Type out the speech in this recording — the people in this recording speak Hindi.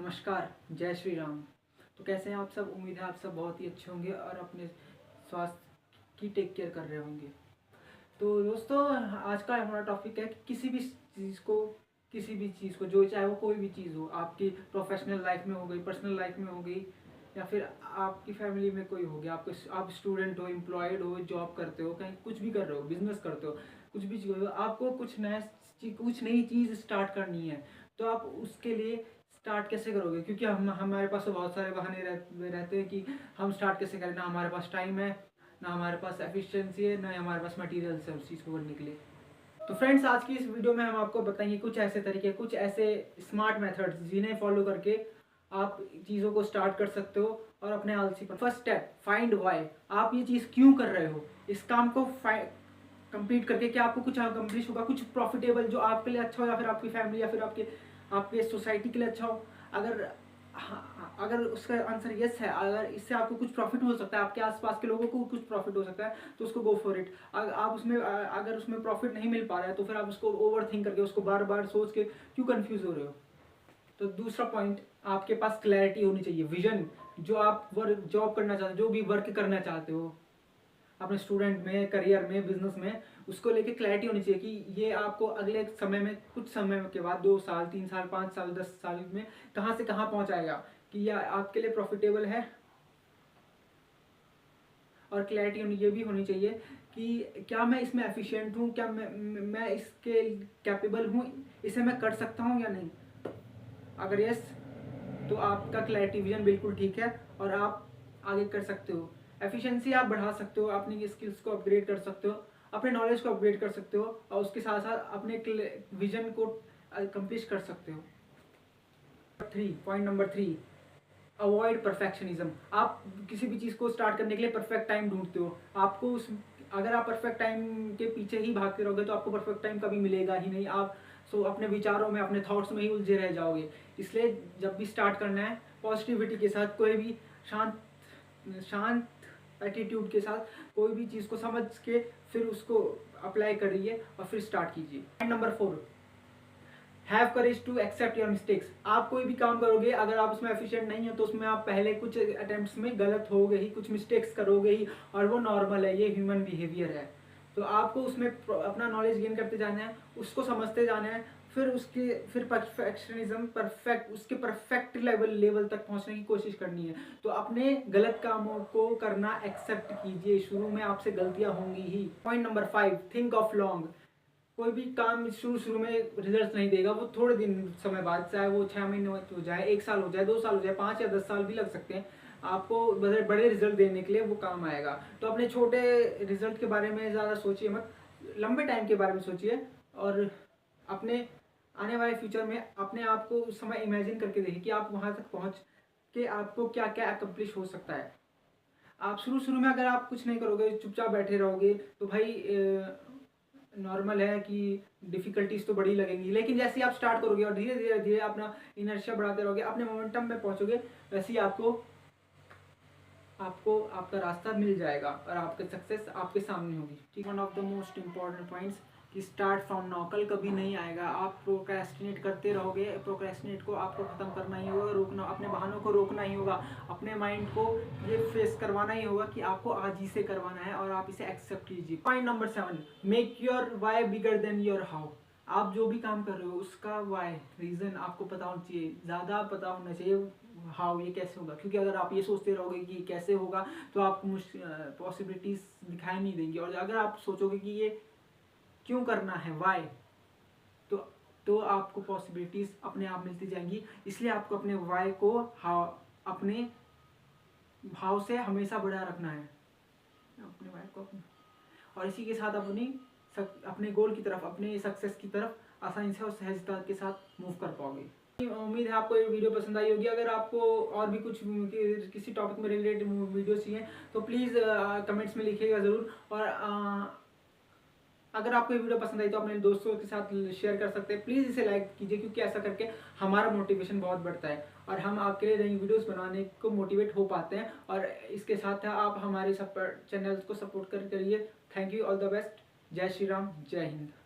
नमस्कार, जय श्री राम। तो कैसे हैं आप सब? उम्मीद है आप सब बहुत ही अच्छे होंगे और अपने स्वास्थ्य की टेक केयर कर रहे होंगे। तो दोस्तों, आज का हमारा टॉपिक है कि किसी भी चीज़ को जो चाहे वो कोई भी चीज़ हो, आपकी प्रोफेशनल लाइफ में हो गई, पर्सनल लाइफ में हो गई, या फिर आपकी फैमिली में कोई हो गया, आप स्टूडेंट हो, एम्प्लॉयड हो, जॉब करते हो, कहीं कुछ भी कर रहे हो, बिजनेस करते हो, कुछ भी चीज़ हो, आपको कुछ नई चीज़ स्टार्ट करनी है। तो आप उसके लिए स्टार्ट कैसे करोगे? क्योंकि हमारे पास तो बहुत सारे बहाने रहते हैं कि हम स्टार्ट कैसे करें। ना हमारे पास टाइम है, ना हमारे पास एफिशिएंसी है, ना हमारे पास मटेरियल्स है उस चीज़ को करने के लिए। तो फ्रेंड्स, आज की इस वीडियो में हम आपको बताएंगे कुछ ऐसे तरीके, कुछ ऐसे स्मार्ट मेथड्स जिन्हें फॉलो करके आप चीज़ों को स्टार्ट कर सकते हो और अपने आलसी पर। First step, find why. आप ये चीज़ क्यों कर रहे हो? इस काम को कंप्लीट करके क्या आपको कुछ अकम्प्लिश होगा, कुछ प्रॉफिटेबल जो आपके लिए अच्छा हो, या फिर आपकी फैमिली, या फिर आपके सोसाइटी के लिए अच्छा हो? अगर उसका आंसर यस है, अगर इससे आपको कुछ प्रॉफिट हो सकता है, आपके आसपास के लोगों को कुछ प्रॉफिट हो सकता है, तो उसको गो फॉर इट। अगर उसमें प्रॉफिट नहीं मिल पा रहा है, तो फिर आप उसको ओवर थिंक करके, उसको बार बार सोच के क्यों कंफ्यूज हो रहे हो? तो दूसरा पॉइंट, आपके पास क्लैरिटी होनी चाहिए, विजन। जो आप जॉब करना चाहते हो, जो भी वर्क करना चाहते हो अपने स्टूडेंट में, करियर में, बिजनेस में, उसको लेके क्लैरिटी होनी चाहिए कि ये आपको अगले समय में, कुछ समय के बाद, 2 साल, 3 साल, 5 साल, 10 साल में कहाँ से कहाँ पहुँचाएगा, कि यह आपके लिए प्रॉफिटेबल है। और क्लैरिटी ये भी होनी चाहिए कि क्या मैं इसमें एफिशिएंट हूँ, क्या मैं इसके कैपेबल हूँ, इसे मैं कर सकता हूँ या नहीं। अगर यस, तो आपका क्लैरिटी विजन बिल्कुल ठीक है और आप आगे कर सकते हो। एफिशिएंसी आप बढ़ा सकते हो, अपनी स्किल्स को अपग्रेड कर सकते हो, अपने नॉलेज को अपग्रेड कर सकते हो, और उसके साथ साथ अपने विजन को अकम्प्लिश कर सकते हो। Point number 3, avoid perfectionism. आप किसी भी चीज़ को स्टार्ट करने के लिए परफेक्ट टाइम ढूंढते हो। अगर आप परफेक्ट टाइम के पीछे ही भागते रहोगे तो आपको परफेक्ट टाइम कभी मिलेगा ही नहीं। आप अपने विचारों में, अपने थॉट्स में ही उलझे रह जाओगे। इसलिए जब भी स्टार्ट करना है, पॉजिटिविटी के साथ, कोई भी शांत शांत एटीट्यूड के साथ कोई भी चीज़ को समझ के फिर उसको अप्लाई करिए और फिर स्टार्ट कीजिए। Point number 4, have courage to accept your mistakes. आप कोई भी काम करोगे, अगर आप उसमें एफिशिएंट नहीं हो, तो उसमें आप पहले कुछ अटेम्प्ट्स में गलत होगे ही, कुछ मिस्टेक्स करोगे ही, और वो नॉर्मल है, ये ह्यूमन बिहेवियर है। तो आपको उसमें अपना नॉलेज गेन करते जाना है, उसको समझते जाना है, फिर उसके परफेक्ट लेवल तक पहुंचने की कोशिश करनी है। तो अपने गलत कामों को करना एक्सेप्ट कीजिए। शुरू में आपसे गलतियां होंगी ही। Point number 5, think of long. कोई भी काम शुरू में रिजल्ट नहीं देगा, वो थोड़े दिन समय बाद, चाहे वो 6 महीने हो जाए, 1 साल हो जाए, 2 साल हो जाए, 5 या 10 साल भी लग सकते हैं, आपको बड़े रिजल्ट देने के लिए वो काम आएगा। तो अपने छोटे रिजल्ट के बारे में ज़्यादा सोचिए मत, लंबे टाइम के बारे में सोचिए, और अपने आने वाले फ्यूचर में अपने आप को उस समय इमेजिन करके देखिए कि आप वहाँ तक पहुँच के आपको क्या क्या अकम्प्लिश हो सकता है। आप शुरू में अगर आप कुछ नहीं करोगे, चुपचाप बैठे रहोगे, तो भाई नॉर्मल है कि डिफिकल्टीज तो बड़ी लगेंगी। लेकिन जैसे ही आप स्टार्ट करोगे और धीरे धीरे धीरे अपना इनर्शिया बढ़ाते रहोगे, अपने मोमेंटम में पहुंचोगे, वैसे ही आपको आपका रास्ता मिल जाएगा और आपकी सक्सेस आपके सामने होगी। ठीक, one of the most important points कि स्टार्ट फ्रॉम नाउ। कल कभी नहीं आएगा, आप प्रोक्रेस्टिनेट करते रहोगे। प्रोक्रेस्टिनेट को आपको खत्म करना ही होगा, रोकना, अपने बहानों को रोकना ही होगा, अपने माइंड को ये फेस करवाना ही होगा कि आपको आज ही से करवाना है, और आप इसे एक्सेप्ट कीजिए। Point number 7, make your why bigger than your how. आप जो भी काम कर रहे हो उसका वाई, रीज़न आपको पता होना चाहिए, ज़्यादा पता होना चाहिए हाउ, ये कैसे होगा। क्योंकि अगर आप ये सोचते रहोगे कि कैसे होगा, तो आपको पॉसिबिलिटीज दिखाई नहीं देंगी। और अगर आप सोचोगे कि ये क्यों करना है, वाई, तो आपको पॉसिबिलिटीज अपने आप मिलती जाएंगी। इसलिए आपको अपने वाई को अपने भाव से हमेशा बढ़ा रखना है, अपने वाई को और इसी के साथ अपने गोल की तरफ, अपने सक्सेस की तरफ आसानी से और सहजता के साथ मूव कर पाओगे। उम्मीद है आपको ये वीडियो पसंद आई होगी। अगर आपको और भी कुछ किसी टॉपिक में रिलेटेड वीडियो चाहिए तो प्लीज़ कमेंट्स में लिखिएगा ज़रूर। और अगर आपको ये वीडियो पसंद आई तो अपने दोस्तों के साथ शेयर कर सकते हैं। प्लीज़ इसे लाइक कीजिए, क्योंकि ऐसा करके हमारा मोटिवेशन बहुत बढ़ता है और हम आपके लिए नई वीडियोस बनाने को मोटिवेट हो पाते हैं। और इसके साथ आप हमारे चैनल को सपोर्ट करिए। Thank you, all the best. जय श्री राम, जय हिंद।